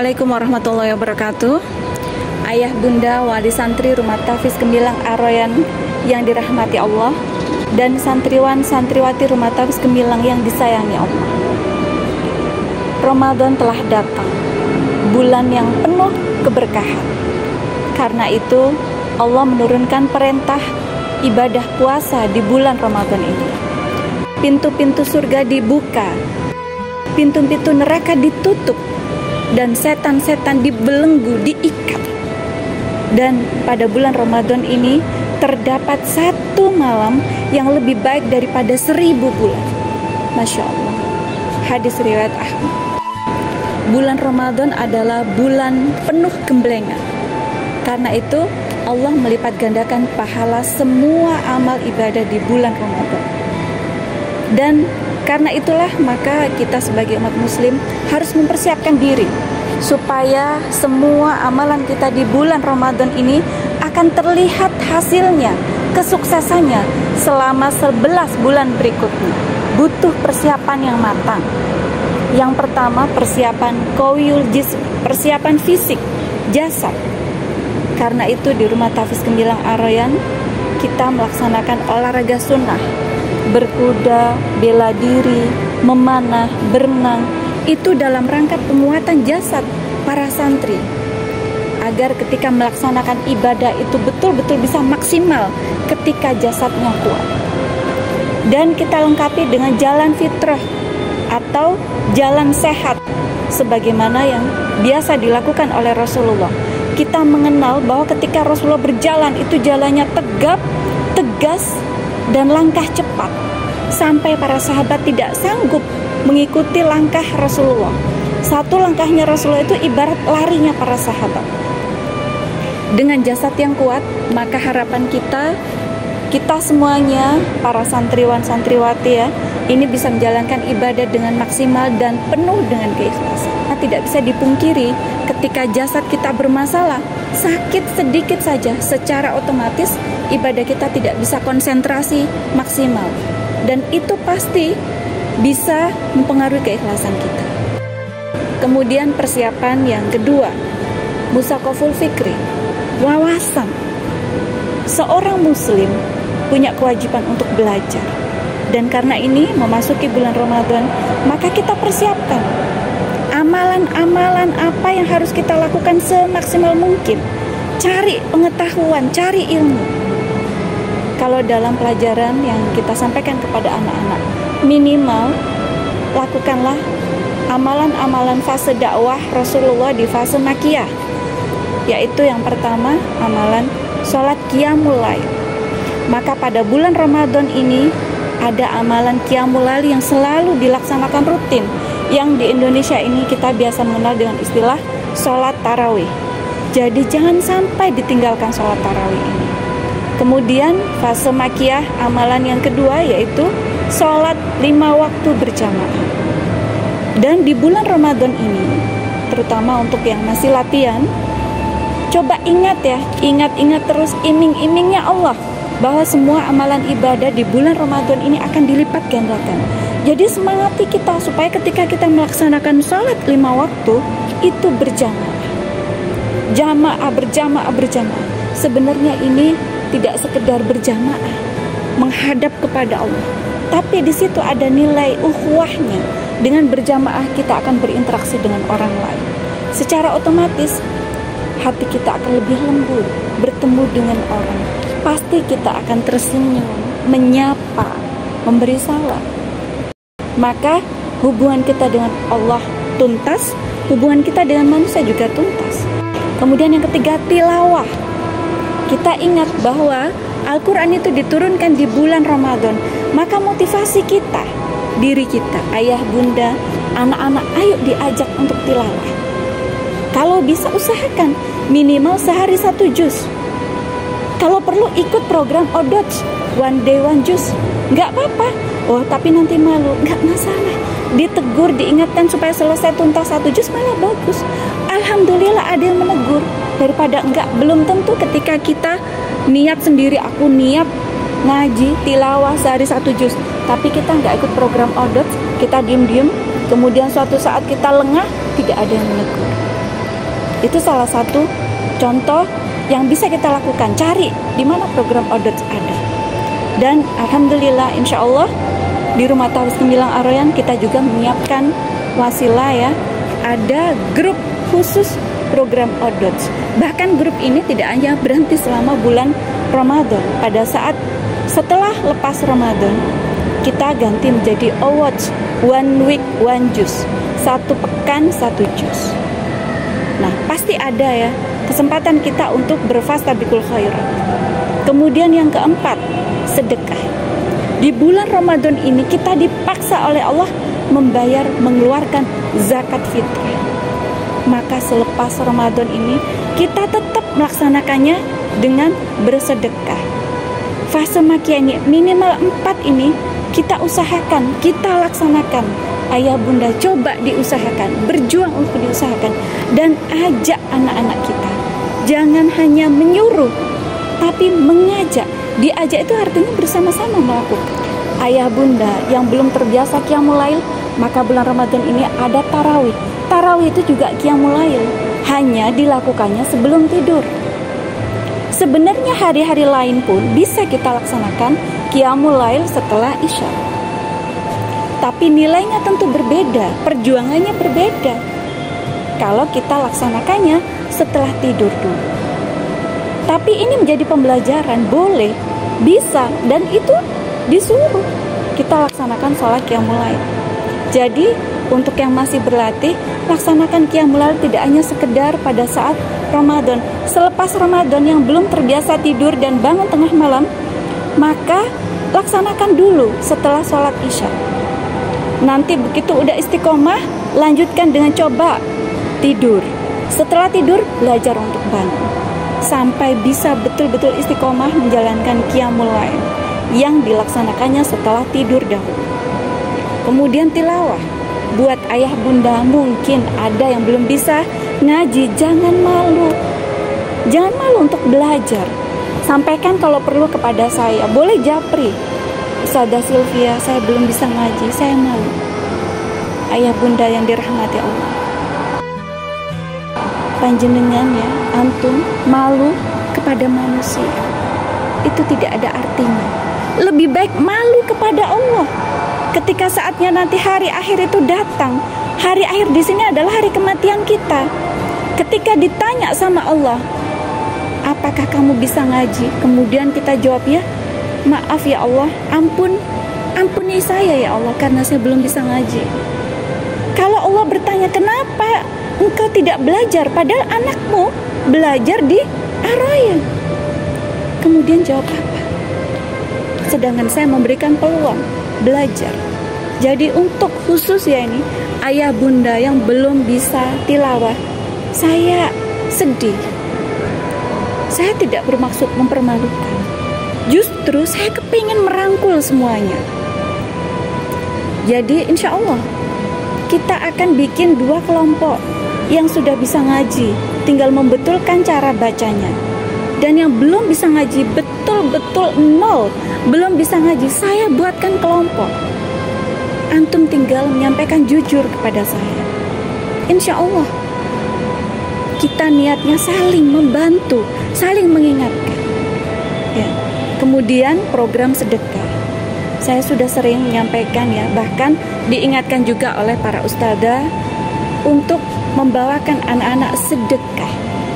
Assalamualaikum warahmatullahi wabarakatuh. Ayah bunda wali santri Rumah Tahfiz Gemilang Aroyan yang dirahmati Allah, dan santriwan santriwati Rumah Tahfiz Gemilang yang disayangi Allah. Ramadan telah datang, bulan yang penuh keberkahan. Karena itu Allah menurunkan perintah ibadah puasa di bulan Ramadan ini. Pintu-pintu surga dibuka, pintu-pintu neraka ditutup, dan setan-setan dibelenggu, diikat. Dan pada bulan Ramadan ini terdapat satu malam yang lebih baik daripada 1000 bulan. Masya Allah. Hadis riwayat Ahmad. Bulan Ramadan adalah bulan penuh gemblengan. Karena itu Allah melipat gandakan pahala semua amal ibadah di bulan Ramadan. Dan karena itulah maka kita sebagai umat muslim harus mempersiapkan diri supaya semua amalan kita di bulan Ramadan ini akan terlihat hasilnya, kesuksesannya selama 11 bulan berikutnya. Butuh persiapan yang matang. Yang pertama, persiapan qawiyul jism, persiapan fisik, jasad. Karena itu di Rumah Tahfiz Gemilang Aroyan kita melaksanakan olahraga sunnah, berkuda, bela diri, memanah, berenang. Itu dalam rangka penguatan jasad para santri, agar ketika melaksanakan ibadah itu betul-betul bisa maksimal ketika jasadnya kuat. Dan kita lengkapi dengan jalan fitrah atau jalan sehat, sebagaimana yang biasa dilakukan oleh Rasulullah. Kita mengenal bahwa ketika Rasulullah berjalan itu jalannya tegap, tegas, dan langkah cepat, sampai para sahabat tidak sanggup mengikuti langkah Rasulullah. Satu langkahnya Rasulullah itu ibarat larinya para sahabat. Dengan jasad yang kuat, maka harapan kita semuanya, para santriwan santriwati ya, ini bisa menjalankan ibadah dengan maksimal dan penuh dengan keikhlasan. Nah, tidak bisa dipungkiri ketika jasad kita bermasalah, sakit sedikit saja, secara otomatis ibadah kita tidak bisa konsentrasi maksimal. Dan itu pasti bisa mempengaruhi keikhlasan kita. Kemudian persiapan yang kedua, musaqaful fikri, wawasan. Seorang muslim punya kewajiban untuk belajar. Dan karena ini memasuki bulan Ramadan, maka kita persiapkan amalan-amalan apa yang harus kita lakukan semaksimal mungkin. Cari pengetahuan, cari ilmu. Kalau dalam pelajaran yang kita sampaikan kepada anak-anak, minimal lakukanlah amalan-amalan fase dakwah Rasulullah di fase makiyah, yaitu yang pertama amalan sholat qiyamul lail. Maka pada bulan Ramadan ini ada amalan qiyamul lail yang selalu dilaksanakan rutin, yang di Indonesia ini kita biasa mengenal dengan istilah sholat tarawih. Jadi jangan sampai ditinggalkan sholat tarawih ini. Kemudian fase makiyah, amalan yang kedua yaitu sholat 5 waktu berjamaah. Dan di bulan Ramadan ini, terutama untuk yang masih latihan, coba ingat ya, ingat terus iming-imingnya Allah, bahwa semua amalan ibadah di bulan Ramadan ini akan dilipat gandakan. Jadi semangati kita supaya ketika kita melaksanakan sholat 5 waktu, itu berjamaah. Berjamaah. Sebenarnya ini tidak sekedar berjamaah menghadap kepada Allah, tapi di situ ada nilai ukhuwahnya. Dengan berjamaah kita akan berinteraksi dengan orang lain. Secara otomatis hati kita akan lebih lembut, bertemu dengan orang. Pasti kita akan tersenyum, menyapa, memberi salam. Maka hubungan kita dengan Allah tuntas, hubungan kita dengan manusia juga tuntas. Kemudian yang ketiga, tilawah. Kita ingat bahwa Al-Quran itu diturunkan di bulan Ramadan. Maka motivasi kita, diri kita, ayah, bunda, anak-anak, ayo diajak untuk tilawah. Kalau bisa usahakan minimal sehari 1 juz. Kalau perlu ikut program ODOT, one day one juz, nggak apa-apa. Oh tapi nanti malu, nggak masalah. Ditegur, diingatkan supaya selesai tuntas 1 juz malah bagus. Alhamdulillah ada yang menegur. Daripada enggak, belum tentu ketika kita niat sendiri, aku niat ngaji tilawah sehari 1 juz, tapi kita nggak ikut program ODOT, kita diem-diem, kemudian suatu saat kita lengah, tidak ada yang menegur. Itu salah satu contoh yang bisa kita lakukan. Cari di mana program Odots ada. Dan alhamdulillah, insya Allah di Rumah Tafis Gemilang Ar-Royan kita juga menyiapkan wasilah ya. Ada grup khusus program Odots. Bahkan grup ini tidak hanya berhenti selama bulan Ramadan. Pada saat setelah lepas Ramadan, kita ganti menjadi Awards, 1 week 1 juz, 1 pekan 1 juz. Nah, pasti ada ya kesempatan kita untuk berfastabiqul khairat. Kemudian yang keempat, sedekah. Di bulan Ramadan ini kita dipaksa oleh Allah mengeluarkan zakat fitrah. Maka selepas Ramadan ini kita tetap melaksanakannya dengan bersedekah. Fase makia ini minimal 4 ini kita usahakan, kita laksanakan. Ayah bunda coba diusahakan, berjuang untuk diusahakan, dan ajak anak-anak kita. Jangan hanya menyuruh, tapi mengajak. Diajak itu artinya bersama-sama melakukan. Ayah bunda yang belum terbiasa qiyamul lail, maka bulan Ramadan ini ada tarawih. Tarawih itu juga qiyamul lail, hanya dilakukannya sebelum tidur. Sebenarnya hari-hari lain pun bisa kita laksanakan qiyamul lail setelah isya. Tapi nilainya tentu berbeda, perjuangannya berbeda. Kalau kita laksanakannya setelah tidur dulu. Tapi ini menjadi pembelajaran, boleh, bisa, dan itu disuruh kita laksanakan sholat qiyamul lail. Jadi untuk yang masih berlatih, laksanakan qiyamul lail tidak hanya sekedar pada saat Ramadan. Selepas Ramadan yang belum terbiasa tidur dan bangun tengah malam, maka laksanakan dulu setelah sholat isya. Nanti begitu udah istiqomah, lanjutkan dengan coba tidur. Setelah tidur, belajar untuk bangun. Sampai bisa betul-betul istiqomah menjalankan qiyamul lail yang dilaksanakannya setelah tidur dahulu. Kemudian tilawah. Buat ayah bunda mungkin ada yang belum bisa ngaji, jangan malu. Jangan malu untuk belajar. Sampaikan kalau perlu kepada saya. Boleh japri. Ustazah Sylvia, saya belum bisa ngaji, saya malu. Ayah bunda yang dirahmati Allah, panjenengan ya, antum malu kepada manusia itu tidak ada artinya. Lebih baik malu kepada Allah. Ketika saatnya nanti hari akhir itu datang, hari akhir di sini adalah hari kematian kita. Ketika ditanya sama Allah, apakah kamu bisa ngaji? Kemudian kita jawab ya, maaf ya Allah, ampuni saya ya Allah karena saya belum bisa ngaji. Kalau Allah bertanya, kenapa engkau tidak belajar padahal anakmu belajar di Ar-Royan? Kemudian jawab apa? Sedangkan saya memberikan peluang belajar. Jadi untuk khusus ya ini, ayah bunda yang belum bisa tilawah, saya sedih. Saya tidak bermaksud mempermalukan. Justru saya kepingin merangkul semuanya. Jadi insya Allah kita akan bikin 2 kelompok yang sudah bisa ngaji, tinggal membetulkan cara bacanya. Dan yang belum bisa ngaji, betul-betul nol, belum bisa ngaji, saya buatkan kelompok. Antum tinggal menyampaikan jujur kepada saya. Insya Allah kita niatnya saling membantu, saling mengingatkan ya. Kemudian program sedekah, saya sudah sering menyampaikan ya, bahkan diingatkan juga oleh para ustadzah untuk membawakan anak-anak sedekah.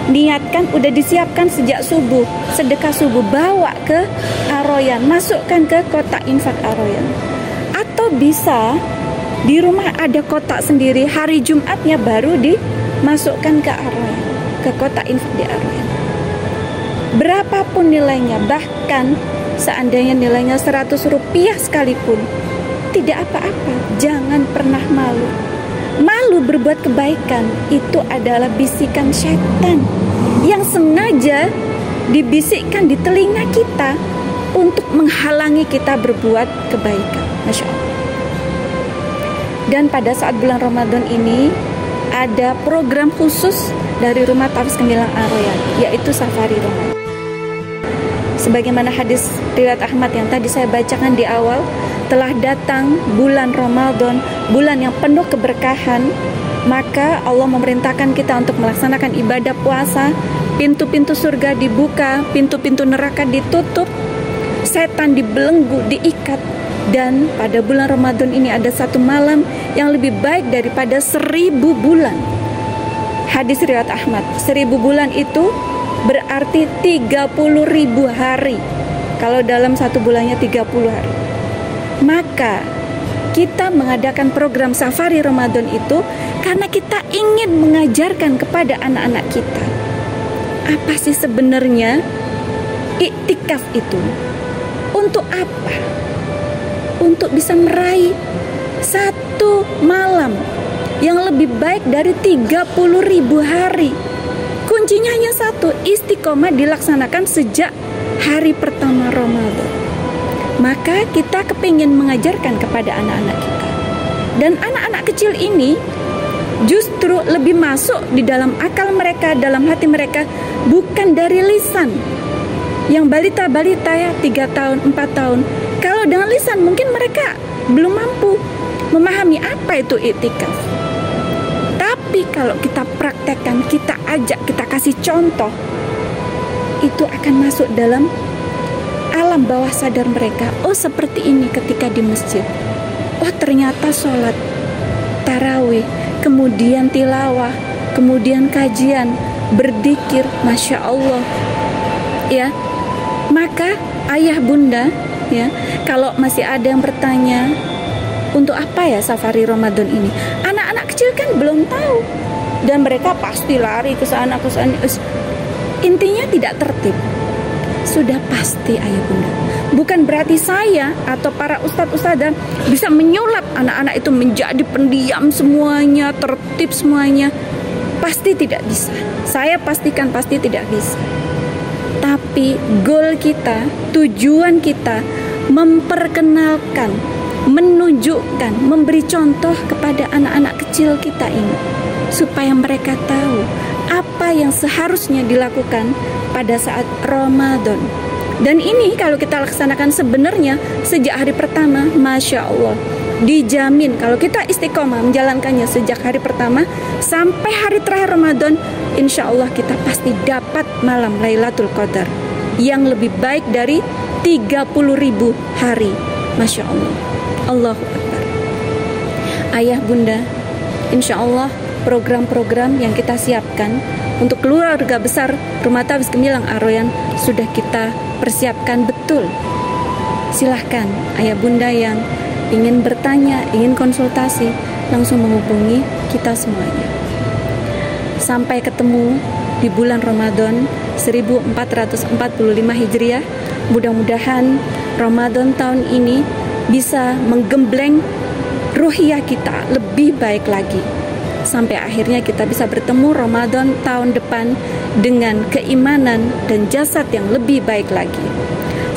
Niatkan, udah disiapkan sejak subuh, sedekah subuh, bawa ke Ar-Royan, masukkan ke kotak infak Ar-Royan. Atau bisa di rumah ada kotak sendiri, hari Jumatnya baru dimasukkan ke Ar-Royan, ke kotak infak di Ar-Royan. Berapapun nilainya, bahkan seandainya nilainya 100 rupiah sekalipun, tidak apa-apa, jangan pernah malu. Malu berbuat kebaikan itu adalah bisikan syaitan yang sengaja dibisikkan di telinga kita untuk menghalangi kita berbuat kebaikan. Masya Allah. Dan pada saat bulan Ramadan ini ada program khusus dari Rumah Tafis Gemilang Ar-Royan, yaitu Safari Ramadan. Sebagaimana hadis riwayat Ahmad yang tadi saya bacakan di awal, telah datang bulan Ramadan, bulan yang penuh keberkahan, Maka Allah memerintahkan kita untuk melaksanakan ibadah puasa. Pintu-pintu surga dibuka, pintu-pintu neraka ditutup, setan dibelenggu, diikat. Dan pada bulan Ramadan ini ada satu malam yang lebih baik daripada 1000 bulan. Hadis riwayat Ahmad, 1000 bulan itu berarti 30.000 hari. Kalau dalam satu bulannya 30 hari. Maka kita mengadakan program Safari Ramadan itu karena kita ingin mengajarkan kepada anak-anak kita apa sih sebenarnya iktikaf itu. Untuk apa? Untuk bisa meraih satu malam yang lebih baik dari 30.000 hari. Kuncinya hanya satu, istiqomah dilaksanakan sejak hari pertama Ramadan. Maka kita kepingin mengajarkan kepada anak-anak kita. Dan anak-anak kecil ini justru lebih masuk di dalam akal mereka, dalam hati mereka, bukan dari lisan. Yang balita-balita ya 3 tahun, 4 tahun, kalau dengan lisan mungkin mereka belum mampu memahami apa itu iktikaf. Tapi kalau kita praktekkan, kita ajak, kita kasih contoh, itu akan masuk dalam alam bawah sadar mereka. Oh, seperti ini ketika di masjid. Oh, ternyata sholat tarawih, kemudian tilawah, kemudian kajian, berzikir, Masya Allah. Ya, maka ayah bunda, ya, kalau masih ada yang bertanya, untuk apa ya Safari Ramadan ini? Anak-anak kecil kan belum tahu, dan mereka pasti lari ke sana ke sana. Intinya tidak tertib. Sudah pasti ayah bunda. Bukan berarti saya atau para ustadz-ustadzah bisa menyulap anak-anak itu menjadi pendiam semuanya, tertib semuanya. Pasti tidak bisa. Saya pastikan pasti tidak bisa. Tapi goal kita, tujuan kita memperkenalkan, menunjukkan, memberi contoh kepada anak-anak kecil kita ini, supaya mereka tahu apa yang seharusnya dilakukan pada saat Ramadan. Dan ini kalau kita laksanakan sebenarnya sejak hari pertama, Masya Allah, dijamin kalau kita istiqomah menjalankannya sejak hari pertama sampai hari terakhir Ramadan, insya Allah kita pasti dapat malam Lailatul Qadar yang lebih baik dari 30.000 hari. Masya Allah. Allahu Akbar. Ayah bunda, insya Allah program-program yang kita siapkan untuk keluarga besar Rumah Tafis Gemilang Ar-Royan sudah kita persiapkan betul. Silahkan ayah bunda yang ingin bertanya, ingin konsultasi, langsung menghubungi kita semuanya. Sampai ketemu di bulan Ramadan 1445 Hijriah. Mudah-mudahan Ramadan tahun ini bisa menggembleng ruhiyah kita lebih baik lagi. Sampai akhirnya kita bisa bertemu Ramadan tahun depan dengan keimanan dan jasad yang lebih baik lagi.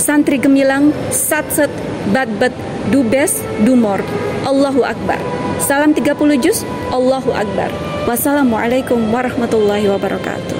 Santri Gemilang, sat-set, bat-bat, do best, do more. Allahu Akbar. Salam 30 juz, Allahu Akbar. Wassalamualaikum warahmatullahi wabarakatuh.